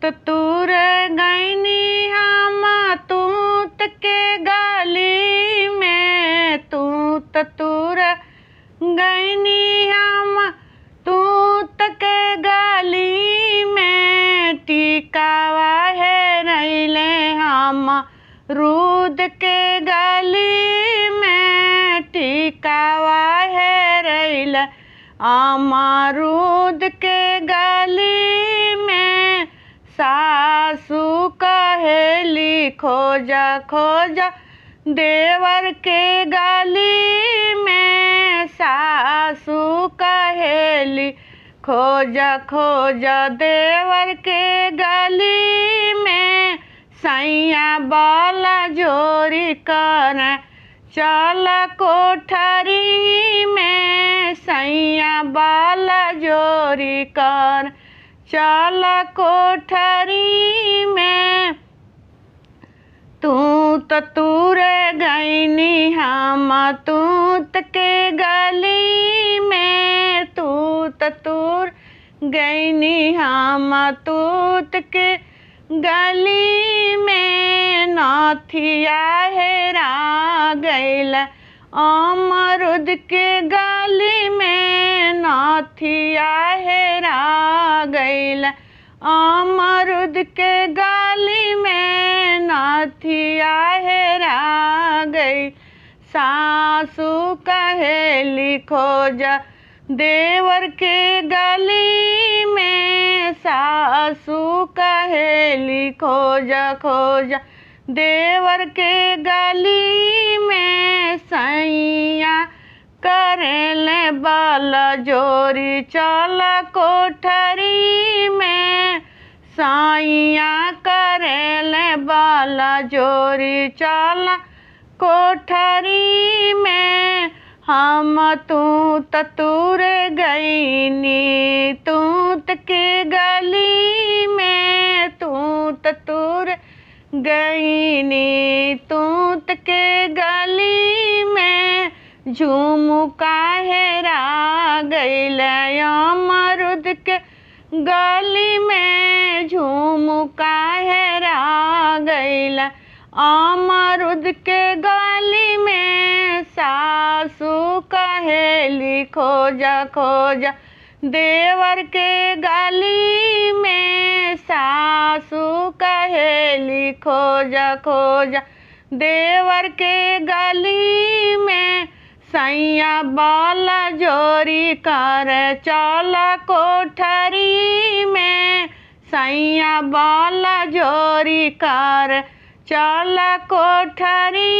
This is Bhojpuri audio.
तूर गईनी हम तूत के गाली में, तूर गईनी हम तूत के गाली में। टिकावा है रैले हम रूद के गाली में, टिकावा है रैले अमरूद के गाली में। सासू कहेली खोजा खोजा देवर के गाली में, सासू कहेली खोजा खोजा देवर के गाली में। सैया बाला जोरी कर चल कोठरी में, सैया बाला जोरी कर चल कोठरी में। तूर गईनी हम तूत के गली में, तूर गईनी हम तूत के गली में। नथिया हेरा गईल अमरूद के गली में, नथिया हेरा गईल अमरूद के गली में, नथिया हेरा गई। सासू कहेली खोजा देवर के गली में, सासू कहेली खोजा खोजा देवर के गली में। सैया करेले बाला जोरी चल कोठरी में, सैया करेले बाला जोरी चल कोठरी में। हम तूर गईनी तूत के गली में, तूर गईनी तूत के गली में। झुमुका हेरा गईल अमरूद के गली में, झुमुका हेरा गईल अमरूद के गली में। सासू कहेली खोजा खोजा देवर के गली में, सासू कहेली खोजा खोजा देवर के गली में। सैया बाला जोरी कर चल कोठरी में, सैया बाला जोरी कर चल कोठरी